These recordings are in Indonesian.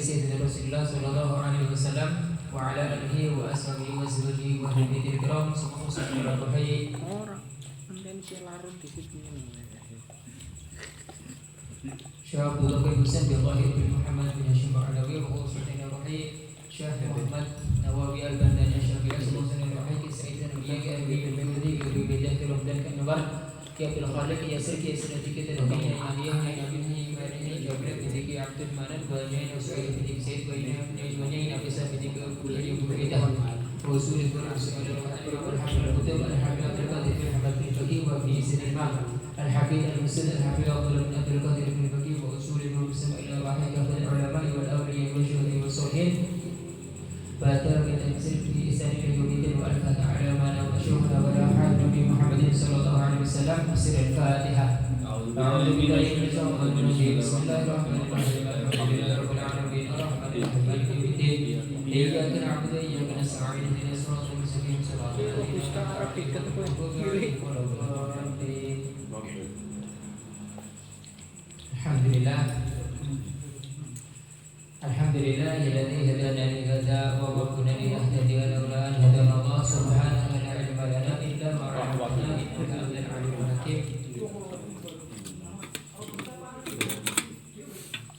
سيدنا رسول الله صلى الله عليه وسلم وعلى آله وأصحابه وزوجه وأهل بيته الكرام ثم أصلي على روحي شيخ عبد الله بن حسين بن طاهر بن محمد بن هاشم العلوي وهو سلطان روحي شيخ محمد نووي البنداني الشافعي سلطان روحي سعيد النبي أبي المهدي أبي بداية رمضان كنبر كيف الخالق يسر كيسر تكت الدنيا العالية من أبيه ماليه جبر بديك عبد المنان بنين وسعيد بديك سيد بنين بنين أبي بديك كل يوم بيده وصول القرآن سؤال الحمد الكتب الحمد القادر في الحمد الفقيه وفي سن المال الحفيد المسد الحفيد أفضل من عبد القادر في الفقيه وأصول المسلم إلى واحد أفضل العلماء والأولياء والشهداء والصالحين فاتى بالتمثيل في إسان اليومين وألفت على ما لو أشوفنا ولا حال نبي محمد صلى الله عليه وسلم بسر الفاتحة أعوذ بالله من الشيطان الرجيم بسم الله الرحمن الرحيم الحمد لله رب العالمين الرحمن الرحيم مالك يوم الدين إياك نعبد وإياك نستعين اهدنا الصراط المستقيم صراط الذين أنعمت عليهم غير المغضوب عليهم الحمد لله الذي هدانا لهذا وما كنا لنهتدي لولا أن هدانا الله سبحانه لا علم لنا إلا ما علمتنا إنك أنت العليم الحكيم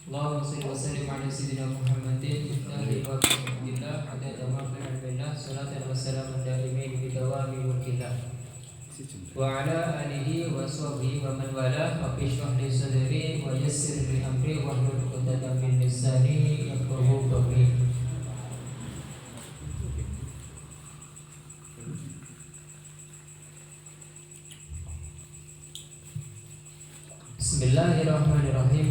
اللهم صل وسلم على سيدنا محمد مفتاح باب حمد الله عدد ما في علم الله صلاة وسلاما دائمين بدوام ملك الله وعلى آله وصحبه ومن والاه رب اشرح لي صدري ويسر لي أمري واحلل عقدة من لساني يفقهوا قولي. Bismillahirrahmanirrahim.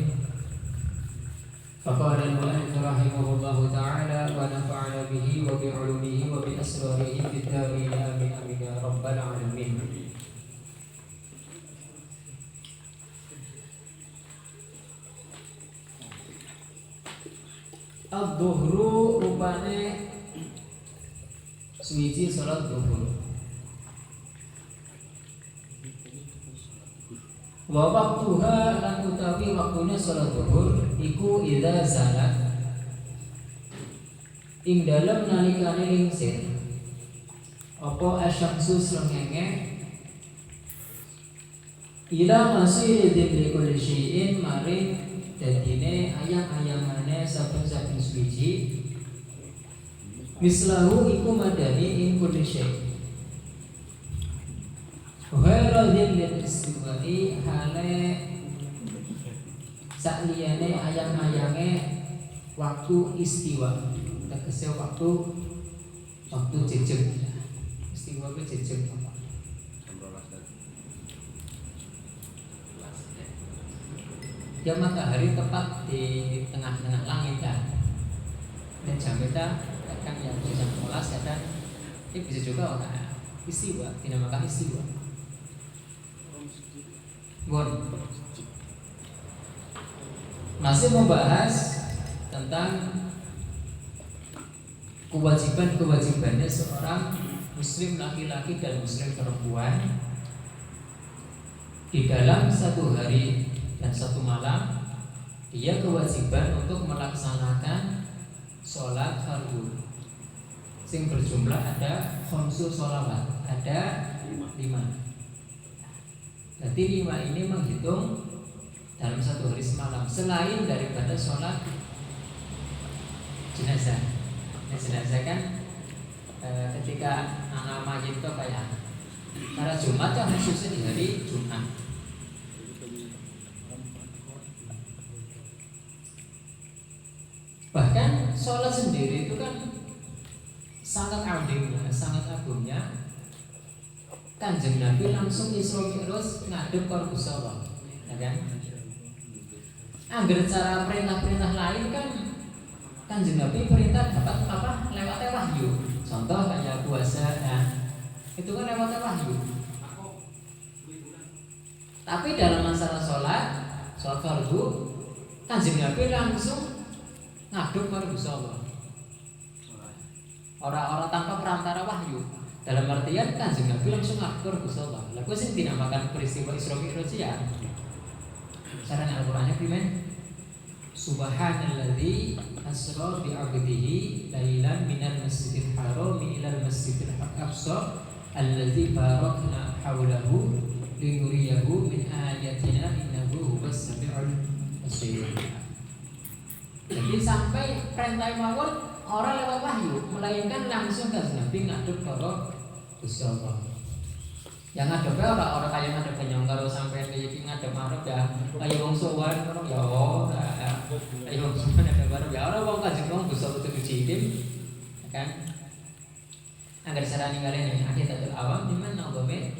Faqala al-mu'allif rahimahullahu ta'ala wa nafa'ana bihi wa bi'ulumihi wa bi asrarihi fid darin amin amin ya rabbal alamin. Ad-dhuhru rupane suwiji salat dhuhur. Wa waqtuha lan utawi waktune salat dhuhur iku idza zalat ing dalem nalikane lingsir apa asyamsu srengenge ila masih dzikri kulli syai'in maring dadine ayang-ayangane saben-saben suwiji mislahu iku madani ing kulli syai' ghairu dzil istiwa'i hale sakliyane ayang-ayange waktu istiwa tegese waktu jejeg istiwa ke jejeg apa ya matahari tepat di tengah-tengah langit kan dan jam kita kan yang jam 12 kadang ini bisa juga orang istiwa dinamakan istiwa masih membahas tentang kewajibannya seorang muslim laki-laki dan muslim perempuan di dalam satu hari dan satu malam dia kewajiban untuk melaksanakan sholat fardu sing berjumlah ada khamsu sholawat ada 5. Berarti 5 ini menghitung dalam satu hari semalam selain daripada sholat jenazah. Nah, jenazah kan ketika anak mayit itu kayak para Jumat kan khususnya di hari Jumat. Bahkan sholat sendiri itu kan sangat agungnya, sangat agungnya. Kanjeng Nabi langsung Isra Mi'raj ngadep ka Gusti Allah, ya kan? Angger cara perintah-perintah lain kan Kanjeng Nabi perintah dapat apa? Lewat wahyu. Contoh kayak puasa, nah, itu kan lewat wahyu. Tapi dalam masalah sholat fardu, Kanjeng Nabi langsung ngadep ka Gusti Allah. Orang-orang tanpa perantara wahyu. Dalam artian Kanjeng Nabi langsung ngatur Gusti Allah. Lah kuwi sing dinamakan peristiwa Isra Mi'raj ya. Saran Al-Qur'annya primen Subhanalladzi asra bi 'abdihi lailan minal masjidil haram ilal masjidil aqsa alladzi barakna haulahu linuriyahu min ayatina innahu huwas samiul basir. Jadi sampai perintah mawon orang lewat wahyu, melainkan langsung ke Nabi ngadep karo Gusti Allah. Yang ngadepnya orang kaya ngadep kenyang kalau sampai iki ngadep marep ya kaya wong sowan ngono ya kaya wong sowan ngadep marep ya ora wong kanjeng wong Gusti Allah dicidhim kan. Agar sarani kalian akhidatul awam diman nangome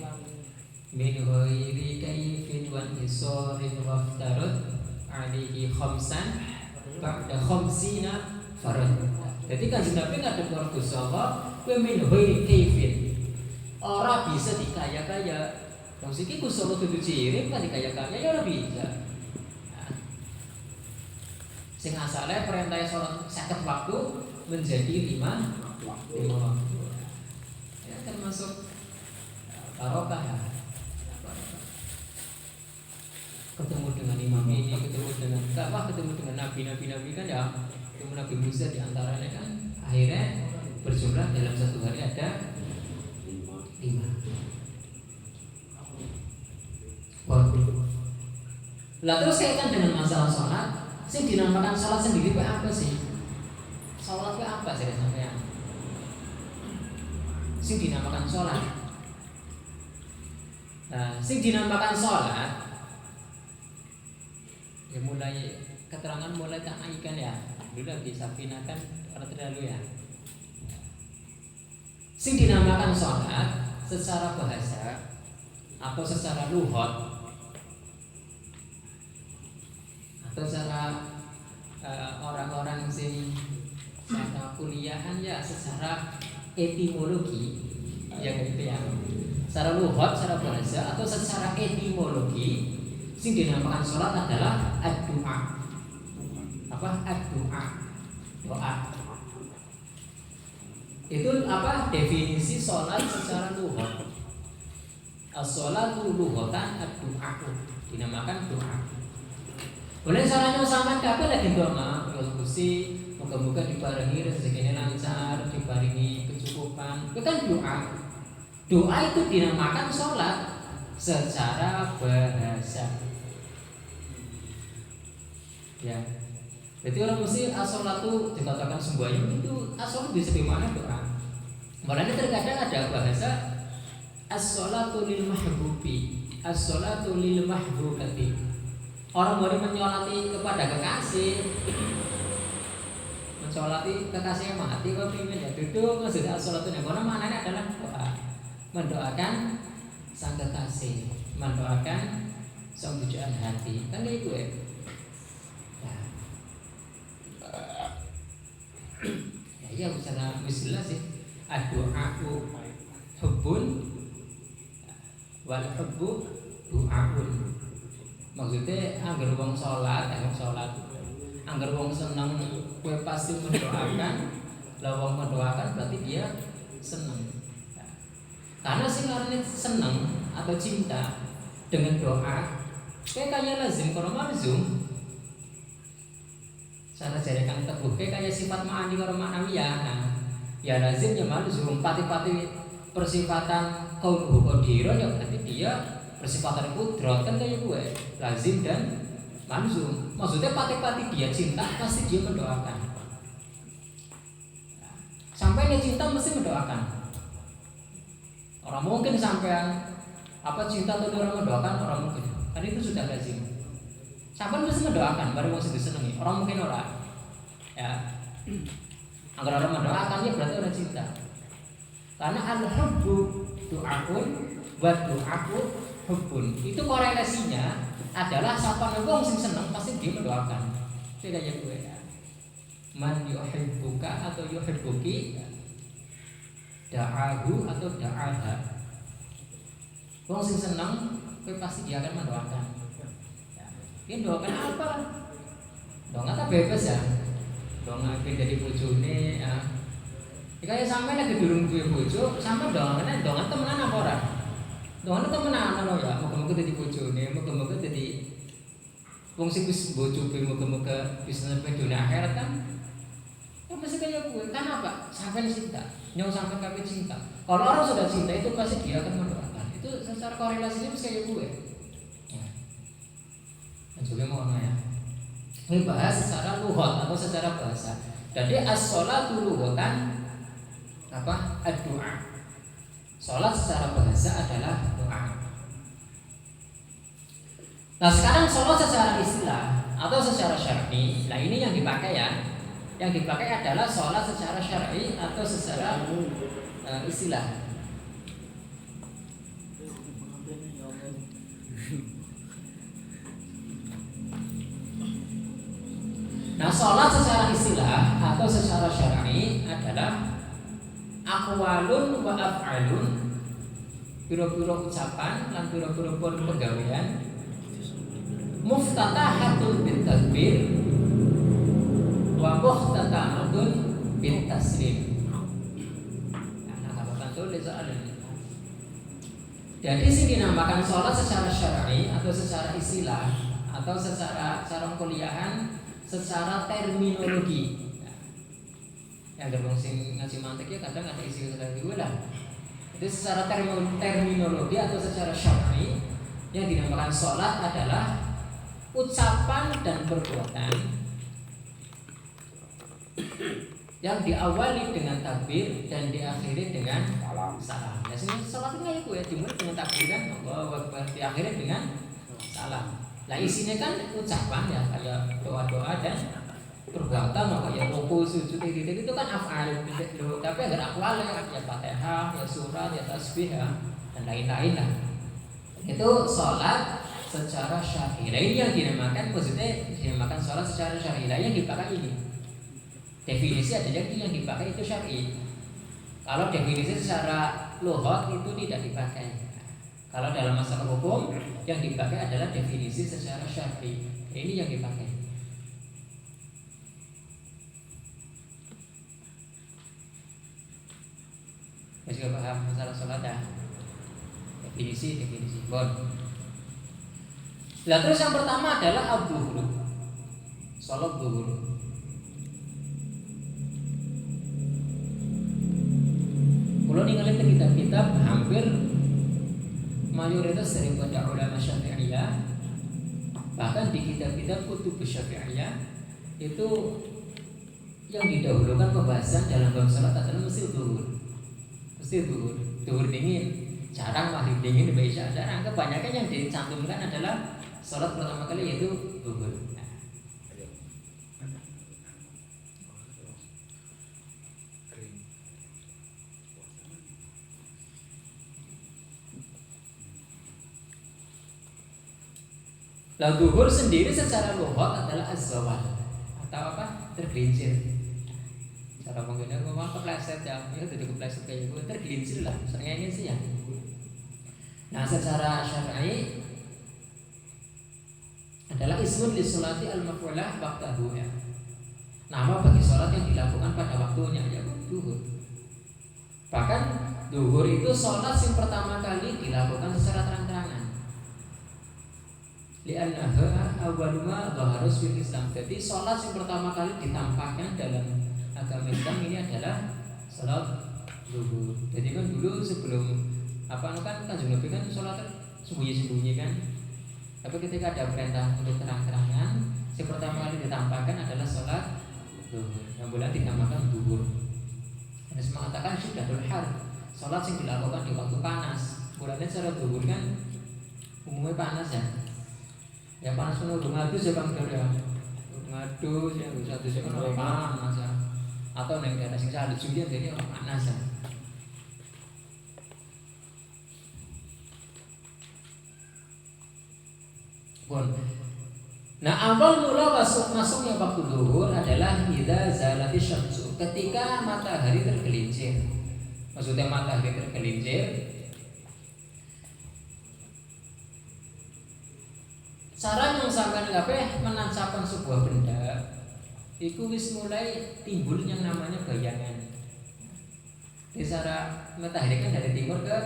min ghairi kaifin wan hisarin waftarut alaihi khamsan ba'da khamsina farad. Jadi kanjeng Nabi ngadep karo Gusti Allah min ghairi kaifin. Orang bisa dikaya-kaya. Yang siki Gusti Allah kudu cirim kan dikaya-kaya ya ora bisa. Nah, sing asale perintah salat 50 waktu menjadi 5 waktu. Ya termasuk barokah ya. Ketemu dengan imam ini, ketemu dengan Ka'bah, ketemu dengan nabi-nabi kan ya, ketemu Nabi Musa di antaranya kan akhirnya berjumlah dalam satu hari ada 5. Lah terus kaitan dengan masalah sholat, sing dinamakan sholat sendiri apa sih? Sholat itu apa sih sampean? Sing dinamakan sholat. Nah, sing dinamakan sholat ya mulai keterangan mulai tak ikan ya. Dulu lagi Safina kan orang terlalu ya. Sing dinamakan sholat secara bahasa atau secara lughat atau secara orang-orang sing secara kuliahan ya secara etimologi ya gitu ya. Secara lughat, secara bahasa atau secara etimologi sing dinamakan sholat adalah ad-du'a. Apa? Ad-du'a. Doa. Itu apa definisi sholat secara lughat. As-sholatu lughatan ad-du'a, dinamakan doa. Boleh caranya sampean kabeh lagi doa, ya Gusti, moga-moga dibarengi rezekine lancar, dibarengi kecukupan. Itu kan doa. Doa itu dinamakan sholat secara bahasa. Ya. Jadi orang mesti as-sholatu dikatakan sembahyang itu as-sholat bisa di mana doa. Makanya terkadang ada bahasa as-sholatu lil mahbubi, as-sholatu lil mahbubati. Orang boleh menyolati kepada kekasih, mensolati kekasih yang mati kok ingin ya duduk maksud as-sholatu yang mana maknanya adalah doa, mendoakan sang kekasih, mendoakan sang pujaan hati kan kayak gue. Ya secara istilah sih ad-du'a'u hubbun wal hubbu du'a'un. Maksudnya anggar wong salat, anggar wong seneng kowe pasti mendoakan. Lah wong mendoakan berarti dia seneng. Karena sing arane seneng atau cinta dengan doa kayak lazim karo malzum. Sana jarekan teguh kayak sifat ma'ani karo ma'nawiyah. Nah, ya lazim ya malzum pati-pati persifatan qauluhu qadirun ya berarti dia persifatan kudrat kan kayak gue lazim dan malzum. Maksudnya pati-pati dia cinta pasti dia mendoakan. Sampai dia cinta mesti mendoakan. Orang mungkin sampai apa cinta atau orang mendoakan orang mungkin. Kan itu sudah lazim. Sampai mesti mendoakan baru mau disenangi. Orang mungkin orang ya. Agar orang mendoakan ya berarti orang cinta. Karena al-hubbu du'a'un wa du'a'u hubbun. Itu korelasinya adalah siapa wong sing seneng pasti dia mendoakan. Tidak ya gue ya. Man yuhibbuka atau yuhibbuki da'ahu atau da'aha. Wong sing seneng pasti dia akan mendoakan. Ini doakan apa? Doakan tak bebas ya. Doakan jadi bojone ya. Kayak sampai lagi durung duwe bojo, sampai doakan temenan apa ora? Doakan temenan lho ya. Moga-moga dadi bojone, moga-moga dadi Wong sing wis bojobe muga-muga bisa sampai dunia akhirat kan. Ya mesti kayak gue. Kenapa? Sampai cinta. Nyong sampai kabeh cinta. Kalau orang sudah cinta itu pasti dia akan mendoakan. Itu secara korelasinya mesti kayak gue. Ya. Dan juga mau ya. Ini bahas secara lughat atau secara bahasa. Jadi as-sholatu lughatan apa? Ad-du'a. Salat secara bahasa adalah doa. Nah sekarang salat secara istilah atau secara syar'i, nah ini yang dipakai ya. Yang dipakai adalah salat secara syar'i atau secara istilah. Nah salat secara istilah atau secara syar'i adalah aqwalun wa af'alun, pira-pira ucapan lan pira-pira penggawean muftatahatun bil takbir wa muhtatamatun bil taslim. Nah, kalau tulis ada. Jadi sing dinamakan salat secara syar'i atau secara istilah atau secara kuliahan secara terminologi. Yang ada sing ngaji mantek ya kadang ada isi lagi lah. Itu secara terminologi atau secara syar'i yang dinamakan sholat adalah ucapan dan perbuatan yang diawali dengan takbir dan diakhiri dengan salam. Nah, sini sholat itu kayak ya dimulai dengan takbir kan, Allahu Akbar, diakhiri dengan salam. Nah isinya kan ucapan ya kayak doa-doa dan perbuatan kayak ruku, sujud, itu kan af'al, tapi agar aqwal ya Fatihah, ya surat, ya tasbih ya, dan lain-lain lah. Itu sholat secara syar'i. Ini yang dinamakan, maksudnya dinamakan sholat secara syar'i. Yang dipakai ini definisi ada yang dipakai itu syar'i. Kalau definisi secara lughat itu tidak dipakai. Kalau dalam masalah hukum yang dipakai adalah definisi secara syar'i. Ini yang dipakai. Masih paham masalah sholat ya? Definisi. Bon. Nah terus yang pertama adalah ad-duhur. Sholat duhur. Kalau ningali kitab-kitab hampir mayoritas daripada ulama Syafi'iyah, bahkan di kitab-kitab kutub Syafi'iyah itu yang didahulukan pembahasan dalam bab salat adalah mesti duhur dingin, jarang maghrib dingin, Isya jarang. Kebanyakan yang dicantumkan adalah salat pertama kali yaitu duhur. Lah duhur sendiri secara lughat adalah az-zawal atau apa? Tergelincir. Cara pengguna ngomong kepleset ya, itu jadi kepleset kayak gue tergelincir lah, misalnya ini sih ya. Nah secara syar'i adalah ismun li sholati al-maf'ulah waqtahu ya. Nama bagi sholat yang dilakukan pada waktunya yaitu duhur. Bahkan duhur itu sholat yang pertama kali dilakukan secara terang-terangan. Li'annaha awwaluma dhaharus fil Islam. Jadi sholat yang pertama kali ditampakkan dalam agama Islam ini adalah sholat duhur. Jadi kan dulu sebelum kan Kanjeng Nabi kan sholat sembunyi-sembunyi kan. Tapi ketika ada perintah untuk terang-terangan, yang pertama kali ditampakkan adalah sholat duhur. Yang boleh dinamakan duhur. Dan mengatakan syiddatul har, sholat yang dilakukan di waktu panas. Mulanya secara duhur kan umumnya panas ya. Ya panas penuh ngadus ya Bang Dor ya. Ngadus ya bisa dus kan orang panas ya. Atau neng daerah sing salib juga jadi orang panas ya. Bon. Nah, awal mula masuknya waktu zuhur adalah idza zalati syamsu, ketika matahari tergelincir. Maksudnya matahari tergelincir. Cara yang sampean kabeh menancapkan sebuah benda, itu wis mulai timbul yang namanya bayangan. Di cara matahari kan dari timur ke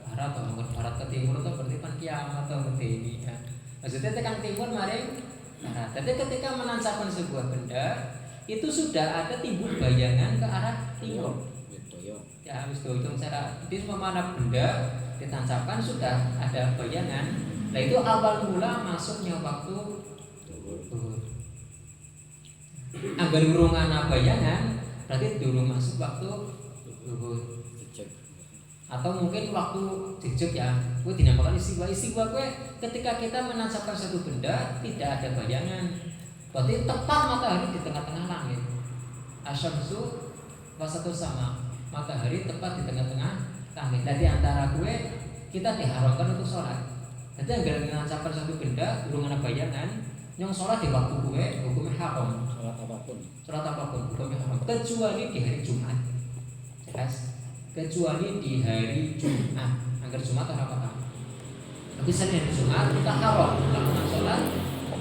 barat atau barat ke timur atau berarti kan kiamat atau berarti ini ya. Maksudnya tekan timur maring Nah, tapi ketika menancapkan sebuah benda itu sudah ada timbul bayangan ke arah timur. Ya, harus dihitung cara itu mana benda ditancapkan sudah ada bayangan. Nah itu awal mula masuknya waktu zuhur. Agar urung ana bayangan berarti durung masuk waktu zuhur. Atau mungkin waktu jejak ya, gue dinamakan istiwa. Istiwa gue ketika kita menancapkan satu benda tidak ada bayangan, berarti tepat matahari di tengah-tengah langit. Asyamsu wasatu sama, matahari tepat di tengah-tengah langit. Jadi antara gue kita diharamkan untuk sholat. Jadi agar menancapkan satu benda, belum ada bayangan, yang sholat di waktu gue hukumnya haram. Sholat apapun hukumnya haram, kecuali di hari Jumat. Jelas? Kecuali di hari Jumat. Agar Jumat atau apa? Tapi selain hari Jumat kita haram melakukan sholat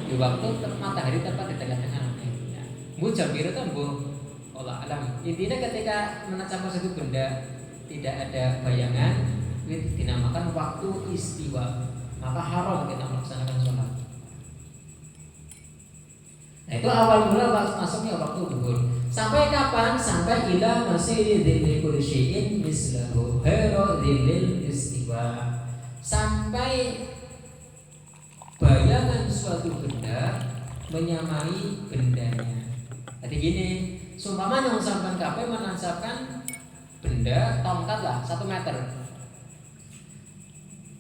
di waktu matahari tepat di tengah-tengah langit. Ya. Bu jabir kan bu, Allah alam. Intinya ketika menancapkan satu benda tidak ada bayangan, itu dinamakan waktu istiwa. Maka haram kita melaksanakan sholat. Nah itu awal mula masuknya waktu zuhur. Sampai kapan? Sampai ila masih dzilli kulli syai'in mislahu ghairu dzillil istiwa. Sampai bayangan suatu benda menyamai bendanya. Jadi gini, seumpama yang sampai kabeh menancapkan benda tongkat lah 1 meter.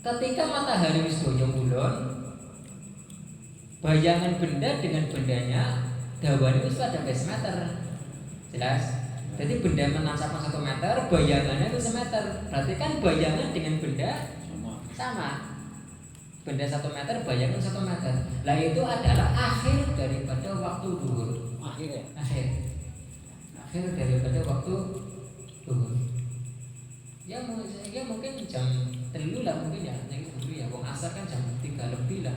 Ketika matahari wis boyong bulan, bayangan benda dengan bendanya dawane itu sudah 1 meter. Jelas? Jadi benda menancapkan 1 meter, bayangannya itu 1 meter. Berarti kan bayangan dengan benda sama. Benda 1 meter, bayangan 1 meter. Lah itu adalah akhir daripada waktu zuhur. Akhir ya? Akhir daripada waktu zuhur. Ya mungkin jam 3 lah mungkin ya. Yang dulu ya, wong asar kan jam 3 lebih lah.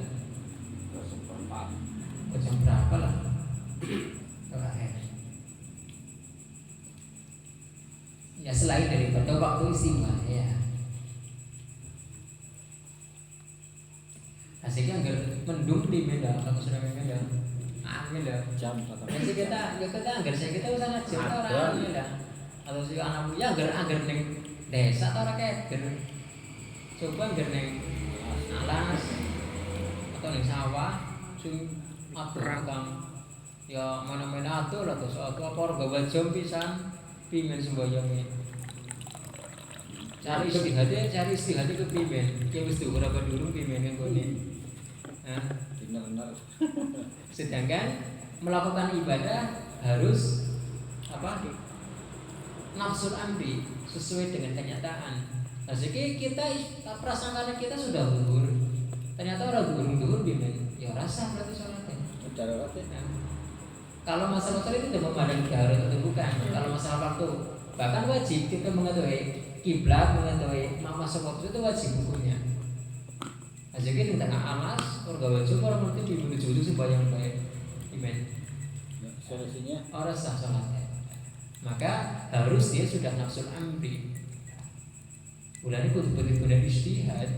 Jam berapa lah? Terakhir. Ya selain daripada waktu istimewa ya. Asiknya enggak mendung di Medan atau sudah Medan. Angin dah. Jam atau. Jadi kita anggar saya kita usah ngajar orang Medan. Atau si anak ya anggar ning desa atau rakyat coba anggar ning alas atau ning sawah sing abraham ya mana-mana atur atau suatu apa gawa jam pisan pimen sembayangnya cari istihadnya ke pimen ya wis diukur apa dulu pimen yang gini benar. Sedangkan melakukan ibadah harus apa nafsul amri sesuai dengan kenyataan. Nah, jadi kita prasangka kita sudah zuhur. Ternyata orang zuhur pimen ya rasa berarti sholatnya. Nah, kalau masalah itu tidak memandang harus atau bukan. Kalau masalah waktu bahkan wajib kita mengetahui kiblat, mengetahui masuk waktu itu wajib hukumnya. Nah, jadi di tengah alas orang wajib orang mesti dibunuh sembahyang baik imen. Solusinya orang sah sholatnya. Maka harus dia sudah nafsul amri. Bulan itu betul-betul istihad.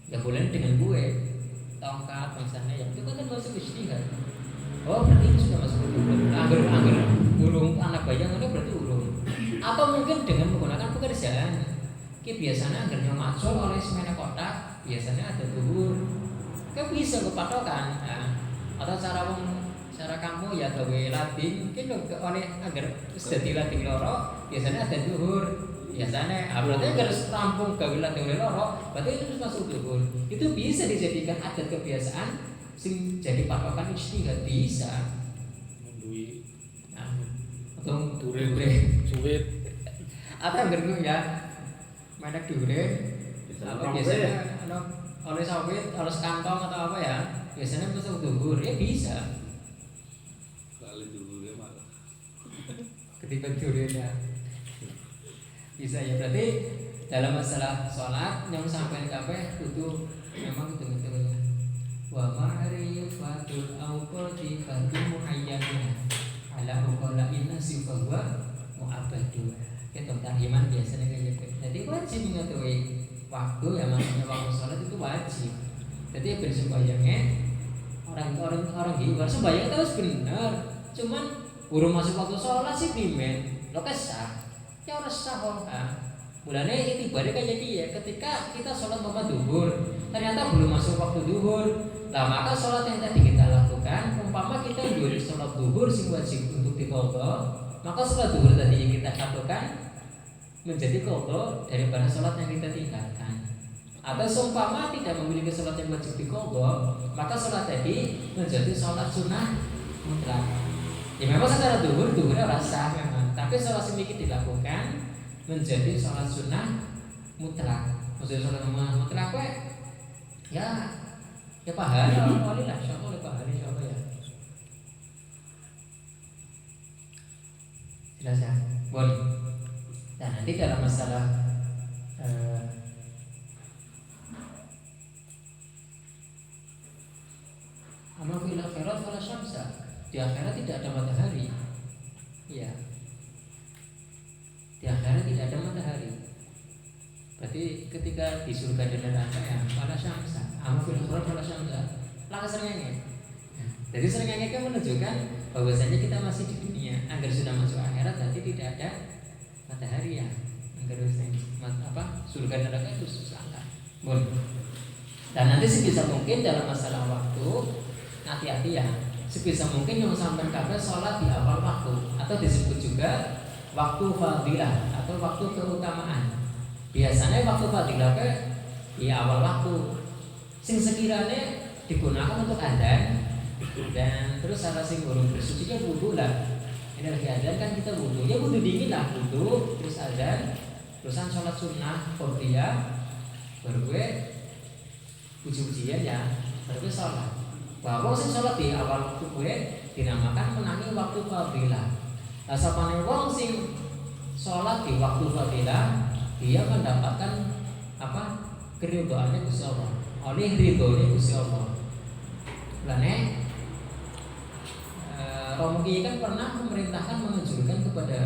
Ya bulan dengan gue tongkat misalnya yang itu kan masuk istihad. Oh berarti itu sudah masuk urung. Angger urung anak bayangannya berarti urung. Atau mungkin dengan menggunakan pekerjaan. Kita biasanya angger yang macul oleh semena kotak biasanya ada zuhur. Kan bisa kepatokan. Nah, atau cara kamu ya gawe latih mungkin oleh agar sudah dilatih loro biasanya ada zuhur. Biasanya berarti harus rampung gawe latih loro berarti itu masuk zuhur. Itu bisa dijadikan adat kebiasaan sing jadi patokan ijtihad bisa. Duwi. Nah, atau dure suwit. Atau ngerti ya. Menek dure. Biasanya oleh sawit, oleh kantong atau apa ya? Biasanya masuk zuhur ya bisa. Kali dure malah. Ketika durenya. Bisa ya berarti dalam masalah sholat yang sampai kabeh kudu memang betul-betulnya wa ma'rifatul awqati fatu muayyanah ala uqala inna sifahwa mu'abadu. Kita tahiman biasanya kayak gitu. Jadi wajib mengetahui waktu ya maksudnya waktu sholat itu wajib. Jadi bersembahyangnya orang gila sembahyang terus bener, cuman urung masuk waktu sholat sih primen lo kesah ya harus sah mulanya ibadah kayak dia ketika kita sholat duhur ternyata belum masuk waktu duhur, nah maka sholat yang tadi kita lakukan umpama kita dulu sholat duhur sing wajib untuk diqadha, maka sholat duhur tadi yang kita lakukan menjadi qadha daripada sholat yang kita tinggalkan. Atau seumpama tidak memiliki sholat yang wajib diqadha, maka sholat tadi menjadi sholat sunnah mutlak. Ya memang secara duhurnya rasa memang, tapi sholat sedikit dilakukan menjadi sholat sunnah mutlak. Maksudnya sholat mutlak ya pahala oleh lah, siapa oleh pahala siapa ya? Jelas ya, boleh. Dan nanti dalam masalah amal fil akhirat wala syamsa, di akhirat tidak ada matahari. Iya. Di akhirat tidak ada matahari. Berarti ketika di surga dan neraka ya wala syamsa, amal fil akhirat wala syamsa. Laka serengenge. Jadi serengenge kan menunjukkan bahwasanya kita masih di dunia. Agar sudah masuk akhirat nanti tidak ada matahari ya. Agar surga dan neraka itu susah. Bon. Dan nanti sebisa mungkin dalam masalah waktu hati-hati ya, sebisa mungkin yang sampai kabeh sholat di awal waktu atau disebut juga waktu fadilah atau waktu keutamaan. Biasanya waktu fadilah di awal waktu sing sekiranya digunakan untuk adzan dan terus salah sing burung bersuci kan wudu lah. Ini lagi adzan kan kita wudu, ya wudu dingin lah, wudu terus adzan, terusan sholat sunnah fardhiyah, baru gue puji-pujian ya, baru gue sholat. Bahwa sing sholat di awal waktu gue dinamakan menangi waktu fadilah. Nah, sapane wong sing sholat di waktu fadilah, dia mendapatkan apa? Keridhaannya Gusti Allah. Oleh ridhonya Gusti Allah. Lane Romo Kiai kan pernah memerintahkan menganjurkan kepada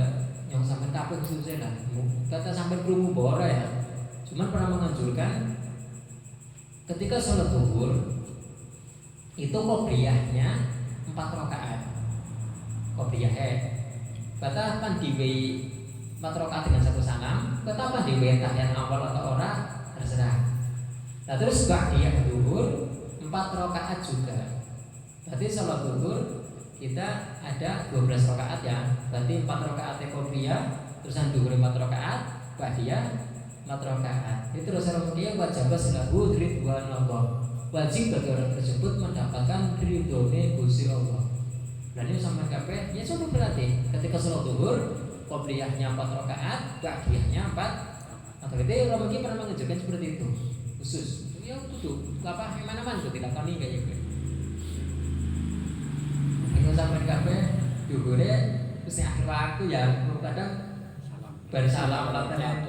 yang sampai kabeh khususnya lah. Kata sampai krungu bora ya. Cuman pernah menganjurkan ketika sholat zuhur itu qobliyahnya 4 rakaat. Qobliyahnya kata pan diwe 4 rakaat dengan 1 salam, kata pan diwe tahiyat awal atau ora terserah. Nah terus ba'diyah zuhur 4 rakaat juga. Berarti sholat zuhur kita ada 12 rakaat ya. Berarti 4 rakaat qobliyah, terusan zuhur 4 rakaat, ba'diyah 4 rakaat. Itu terus dia wajib selahu ridwanullah. Wajib bagi orang tersebut mendapatkan ridhonya Gusti Allah. Dan ini sampai kabeh ya coba berarti ketika sholat zuhur qobliyahnya 4 rakaat, ba'diyahnya 4. Atau itu orang mungkin pernah mengajarkan seperti itu khusus. Ya itu apa yang mana tuh dilakoni kayak gitu. Ini sampai kabeh zuhurnya terus akhir waktu ya kadang bersalam latihan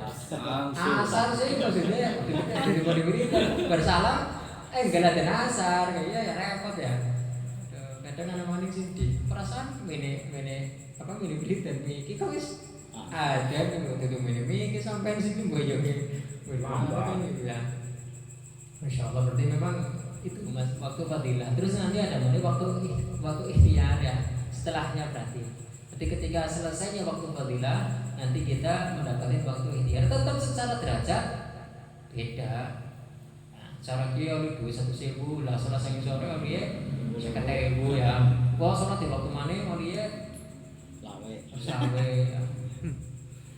asar sih maksudnya daripada bersalam enggak latihan asar kayaknya ya repot ya. Kadang anak maning sih di perasaan mene apa mene beli dan miki kok wis ada yang itu mene miki sampai sini boyongnya ya. Masya Allah, berarti memang itu mas waktu fadilah. Terus nanti ada waktu ikhtiar ya setelahnya berarti. Jadi ketika selesainya waktu fadilah nanti kita mendapatkan waktu ikhtiar. Tetap secara derajat beda. Nah, cara dia oleh 1.000 lah selesai sore oleh 50.000 ya. Wah sholat di waktu mana oleh lawe ya.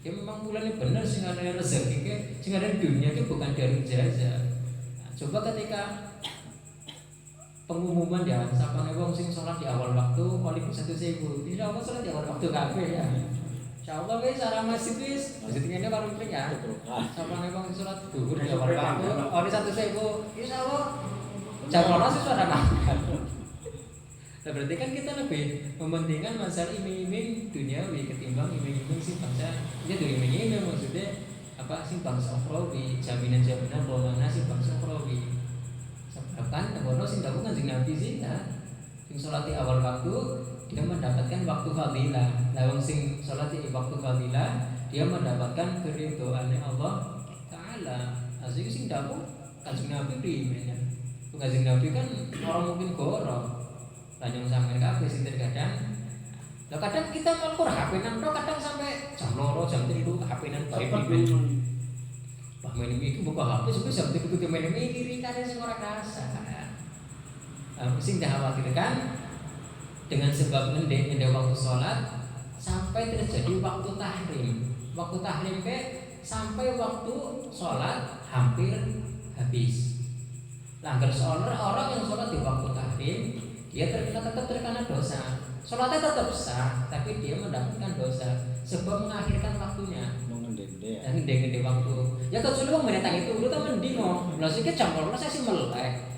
Ya memang bulannya benar sih ada rezeki, sih ada dunia itu bukan dari jasa. Coba ketika pengumuman ya, sapane wong sing sholat di awal waktu oleh 1.000. Insya Allah sholat di awal waktu kabeh ya. Insya Allah wis cara masjid wis ngene karo mriki ya. Sapane wong sholat zuhur di awal waktu oleh 1.000. Insya Allah jam 12 wis ora makan. Nah, berarti kan kita lebih mementingkan masalah iming-iming duniawi ketimbang iming-iming sing bangsa. Ya tuh iming-iming maksudnya apa sih bangsa ukhrawi, jaminan-jaminan bahwa mana sih bangsa ukhrawi. Sebabkan ngono sing dawuh Kanjeng Nabi sih ya. Sing salat di awal waktu dia mendapatkan waktu fadilah. Lah wong sing salat di waktu fadilah dia mendapatkan keridhaannya Allah taala. Asih sing dawuh Kanjeng Nabi primen. Kanjeng Nabi kan orang mungkin goro. Lanjut sampai kabeh sing terkadang. Lah kadang kita melkur HP-nan tok kadang sampai jam 2 jam 3 HP-nan bae piye. Pak main iki buka HP sampai jam 3 main mikir kan sing ora kerasa. Sing dikhawatirkan dengan sebab ngendek waktu sholat sampai terjadi waktu tahrim. Waktu tahrim ke sampai waktu sholat hampir habis. Langgar orang yang sholat di waktu tahrim dia tetap terkena dosa. Sholatnya tetap sah, tapi dia mendapatkan dosa sebab mengakhirkan waktunya. Ngende waktu. Ya kecuali wong mendatang itu lu kan mendino. Lah sik jam 12 saya sih melek.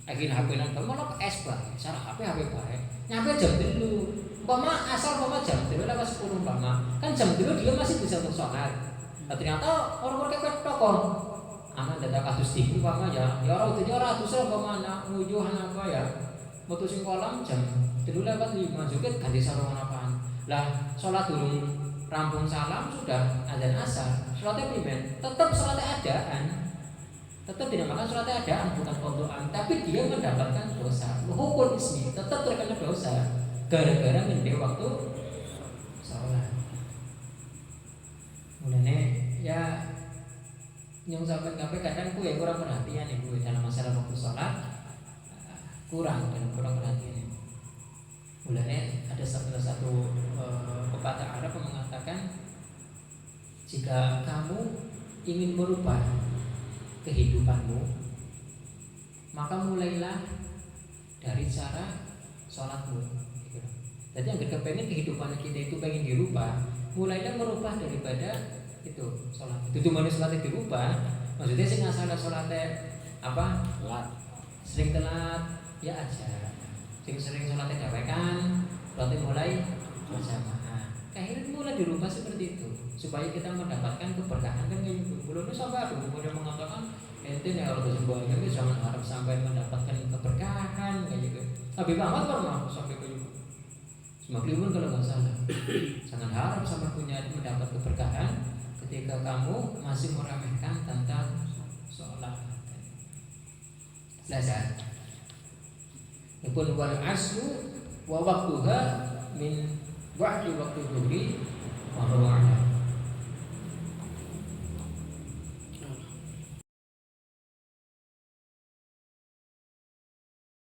Akhirnya HP nang malah es bae. Cara HP bae. Nyampe jam 3. Umpama asal jam 3 lewat 10 umpama. Kan jam 3 dia masih bisa untuk sholat. Nah, ternyata orang-orang kayak toko. Aman data kasus tinggi umpama ya. Ya ora ora dosa umpama nuju apa ya. Metu sing kolam jam 3 lewat 5 juga ganti sarungan apaan. Lah sholat dulu rampung salam sudah azan asar. Sholatnya primen. Tetap sholatnya adaan. Tetap dinamakan sholatnya adaan bukan qadhaan, tapi dia mendapatkan dosa. Hukum ismi tetap terkena dosa gara-gara ngende waktu sholat. Mulane ya yang sampai kadang ku ya kurang perhatian ibu dalam masalah waktu sholat kurang perhatian. Mulane ada salah satu pepatah Arab yang mengatakan jika kamu ingin merubah kehidupanmu, maka mulailah dari cara sholatmu. Jadi yang kepengen kehidupan kita itu pengen dirubah, mulailah merubah daripada itu sholat. Itu cuma sholatnya dirubah, maksudnya sih nggak salah sholatnya apa? Sering telat ya aja. Sering sholatnya dawekan, sholatnya mulai berjamaah. Akhirnya mulai dirubah seperti itu supaya kita mendapatkan keberkahan kan kayak gitu. Belum sampai ada kemudian mengatakan ente nih kalau sembahyang itu jangan harap sampai mendapatkan keberkahan kayak gitu. Habib Ahmad pernah sampai kayak gitu. Semakin kalau nggak salah, jangan harap sampai punya mendapat keberkahan ketika kamu masih meremehkan tentang sholat. Belajar. Pun wal aslu wa waqtuha min ba'di waqti dhuhri wa huwa